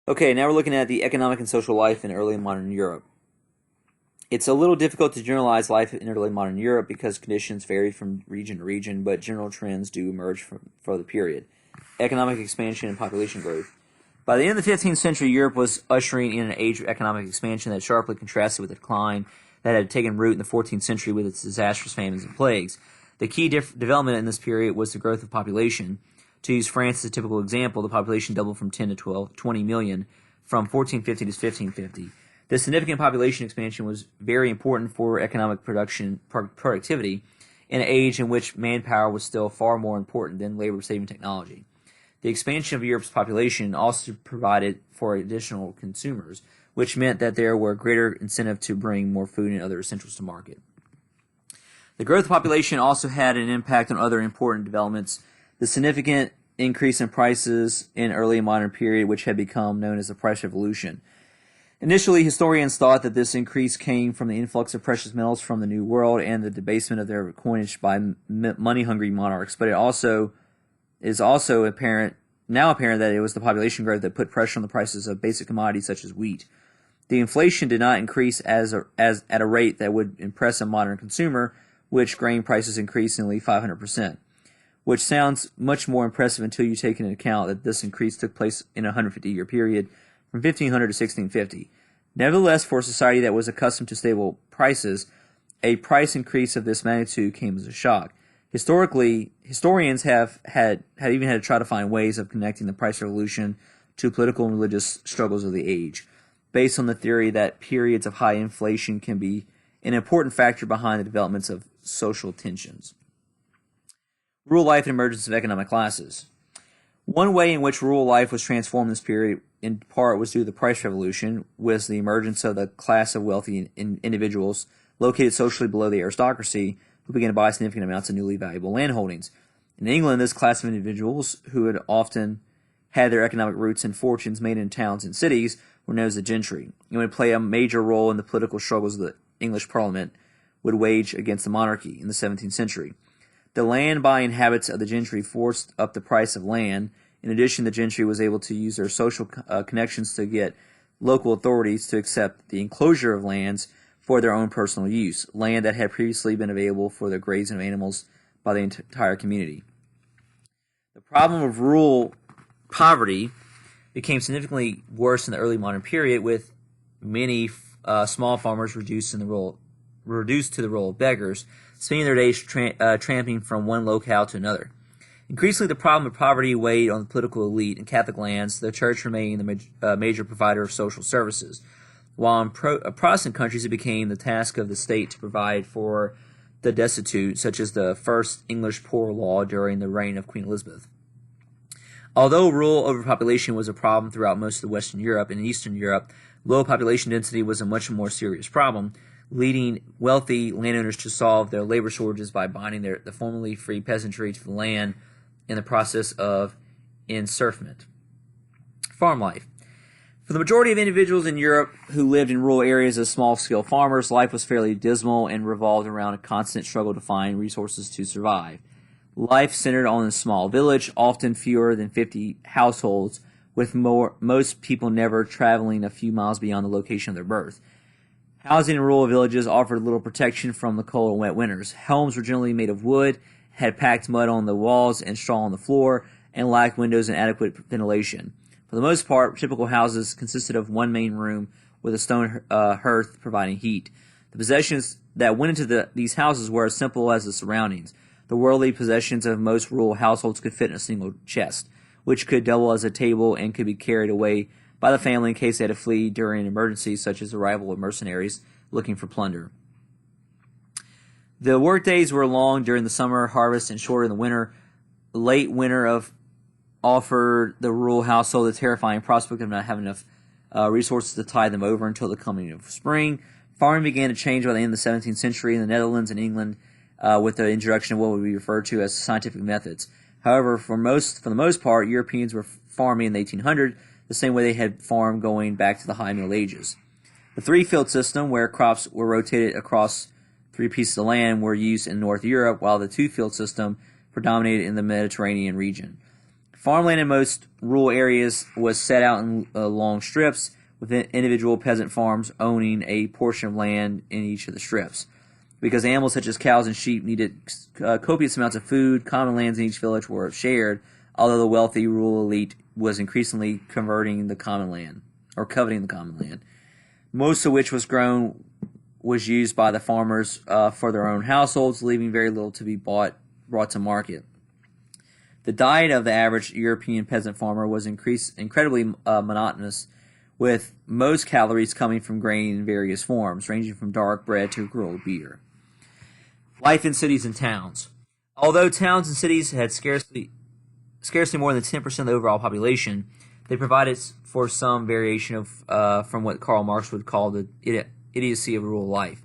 Okay, now we're looking at the economic and social life in early modern Europe. It's a little difficult to generalize life in early modern Europe because conditions vary from region to region, but general trends do emerge for the period. Economic expansion and population growth. By the end of the 15th century, Europe was ushering in an age of economic expansion that sharply contrasted with the decline that had taken root in the 14th century with its disastrous famines and plagues. The key development in this period was the growth of population. To use France as a typical example, the population doubled from 10 to 20 million from 1450 to 1550. This significant population expansion was very important for economic productivity in an age in which manpower was still far more important than labor-saving technology. The expansion of Europe's population also provided for additional consumers, which meant that there were greater incentive to bring more food and other essentials to market. The growth of population also had an impact on other important developments. The significant increase in prices in early modern period, which had become known as the price revolution. Initially, historians thought that this increase came from the influx of precious metals from the New World and the debasement of their coinage by money-hungry monarchs, but it is also apparent that it was the population growth that put pressure on the prices of basic commodities such as wheat. The inflation did not increase as at a rate that would impress a modern consumer, which grain prices increased nearly 500%, which sounds much more impressive until you take into account that this increase took place in a 150-year period from 1500 to 1650. Nevertheless, for a society that was accustomed to stable prices, a price increase of this magnitude came as a shock. Historically, historians have even had to try to find ways of connecting the price revolution to political and religious struggles of the age, based on the theory that periods of high inflation can be an important factor behind the developments of social tensions. Rural life and emergence of economic classes. One way in which rural life was transformed in this period, in part, was due to the price revolution, was the emergence of the class of wealthy individuals located socially below the aristocracy, who began to buy significant amounts of newly valuable land holdings. In England, this class of individuals, who had often had their economic roots and fortunes made in towns and cities, were known as the gentry, and would play a major role in the political struggles the English Parliament would wage against the monarchy in the 17th century. The land-buying habits of the gentry forced up the price of land. In addition, the gentry was able to use their social connections to get local authorities to accept the enclosure of lands for their own personal use, land that had previously been available for the grazing of animals by the entire community. The problem of rural poverty became significantly worse in the early modern period, with many small farmers reduced to the role of beggars, spending their days tramping from one locale to another. Increasingly, the problem of poverty weighed on the political elite. In Catholic lands, the church remained the major provider of social services, while in Protestant countries it became the task of the state to provide for the destitute, such as the first English Poor Law during the reign of Queen Elizabeth. Although rural overpopulation was a problem throughout most of Western Europe and Eastern Europe, low population density was a much more serious problem, leading wealthy landowners to solve their labor shortages by binding the formerly free peasantry to the land in the process of enserfment. Farm life. For the majority of individuals in Europe who lived in rural areas as small-scale farmers, life was fairly dismal and revolved around a constant struggle to find resources to survive. Life centered on a small village, often fewer than 50 households, with most people never traveling a few miles beyond the location of their birth. Housing in rural villages offered little protection from the cold and wet winters. Homes were generally made of wood, had packed mud on the walls and straw on the floor, and lacked windows and adequate ventilation. For the most part, typical houses consisted of one main room with a stone hearth providing heat. The possessions that went into these houses were as simple as the surroundings. The worldly possessions of most rural households could fit in a single chest, which could double as a table and could be carried away by the family in case they had to flee during emergencies such as the arrival of mercenaries looking for plunder. The workdays were long during the summer harvest and shorter in the winter. Late winter offered the rural household the terrifying prospect of not having enough resources to tide them over until the coming of spring. Farming began to change by the end of the 17th century in the Netherlands and England with the introduction of what would be referred to as scientific methods. However, for the most part, Europeans were farming in the 1800s the same way they had farmed going back to the High Middle Ages. The three-field system, where crops were rotated across three pieces of land, were used in North Europe, while the two-field system predominated in the Mediterranean region. Farmland in most rural areas was set out in long strips, with individual peasant farms owning a portion of land in each of the strips. Because animals such as cows and sheep needed copious amounts of food, common lands in each village were shared, although the wealthy rural elite was increasingly converting the common land, or coveting the common land, most of which was used by the farmers for their own households, leaving very little to be brought to market. The diet of the average European peasant farmer was incredibly monotonous, with most calories coming from grain in various forms, ranging from dark bread to grilled beer. Life in cities and towns. Although towns and cities had scarcely more than 10% of the overall population, they provided for some variation of from what Karl Marx would call the idiocy of rural life.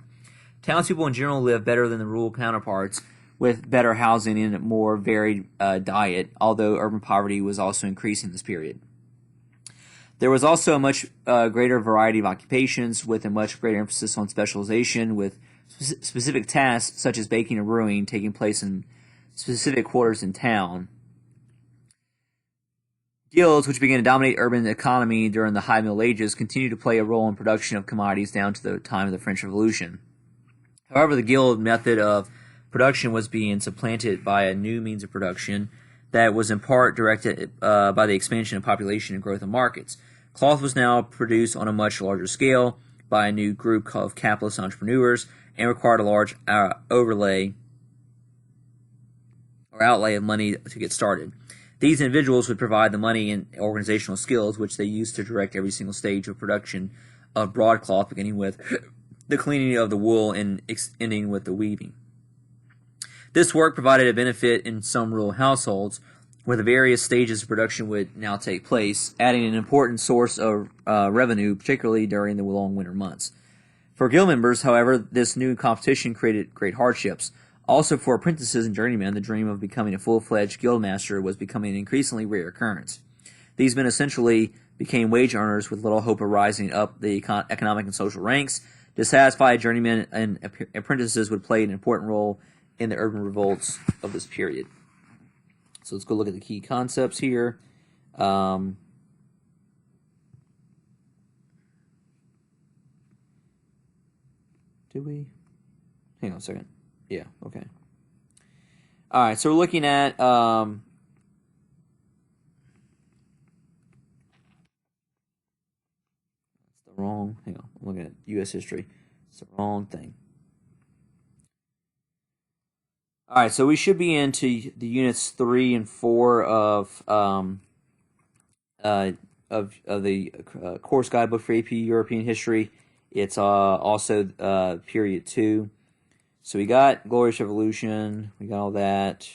Townspeople in general live better than the rural counterparts, with better housing and a more varied diet, although urban poverty was also increasing this period. There was also a much greater variety of occupations, with a much greater emphasis on specialization, with specific tasks such as baking and brewing taking place in specific quarters in town. Guilds, which began to dominate urban economy during the High Middle Ages, continued to play a role in production of commodities down to the time of the French Revolution. However, the guild method of production was being supplanted by a new means of production that was in part directed by the expansion of population and growth of markets. Cloth was now produced on a much larger scale by a new group of capitalist entrepreneurs and required a large outlay of money to get started. These individuals would provide the money and organizational skills which they used to direct every single stage of production of broadcloth, beginning with the cleaning of the wool and ending with the weaving. This work provided a benefit in some rural households, where the various stages of production would now take place, adding an important source of revenue, particularly during the long winter months. For guild members, however, this new competition created great hardships. Also, for apprentices and journeymen, the dream of becoming a full-fledged guild master was becoming an increasingly rare occurrence. These men essentially became wage earners with little hope of rising up the economic and social ranks. Dissatisfied journeymen and apprentices would play an important role in the urban revolts of this period. So let's go look at the key concepts here. Do we? Hang on a second. Yeah, okay. All right, so we're looking at that's the wrong. Hang on, I'm looking at U.S. history. It's the wrong thing. All right, so we should be into the units 3 and 4 of the course guidebook for AP European history. It's also period 2. So we got Glorious Revolution, we got all that.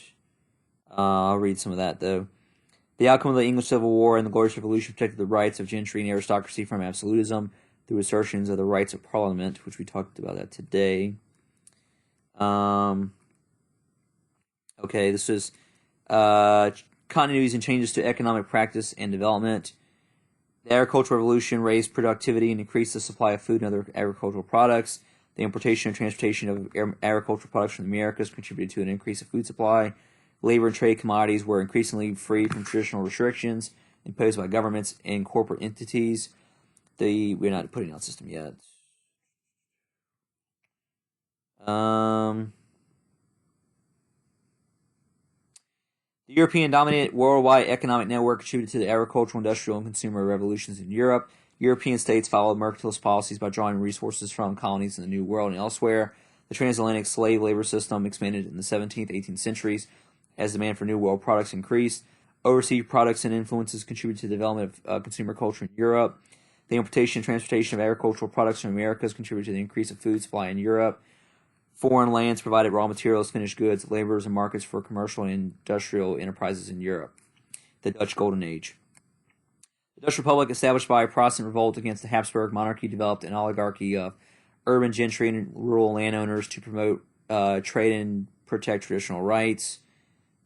I'll read some of that, though. The outcome of the English Civil War and the Glorious Revolution protected the rights of gentry and aristocracy from absolutism through assertions of the rights of Parliament, which we talked about that today. Okay, this is continuities and changes to economic practice and development. The agricultural revolution raised productivity and increased the supply of food and other agricultural products. The importation and transportation of agricultural products from the Americas contributed to an increase of food supply. Labor and trade commodities were increasingly free from traditional restrictions imposed by governments and corporate entities. We're not putting out system yet. The European dominated worldwide economic network contributed to the agricultural, industrial, and consumer revolutions in Europe. European states followed mercantilist policies by drawing resources from colonies in the New World and elsewhere. The transatlantic slave labor system expanded in the 17th, 18th centuries as demand for New World products increased. Overseas products and influences contributed to the development of consumer culture in Europe. The importation and transportation of agricultural products from Americas contributed to the increase of food supply in Europe. Foreign lands provided raw materials, finished goods, laborers, and markets for commercial and industrial enterprises in Europe. The Dutch Golden Age. The Dutch Republic, established by a Protestant revolt against the Habsburg monarchy, developed an oligarchy of urban gentry and rural landowners to promote trade and protect traditional rights.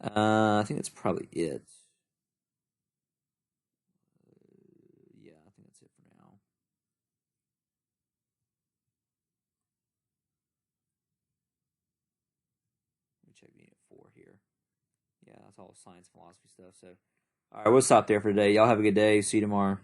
I think that's probably it. Yeah, I think that's it for now. Let me check unit 4 here. Yeah, that's all science philosophy stuff. So All right, we'll stop there for today. Y'all have a good day. See you tomorrow.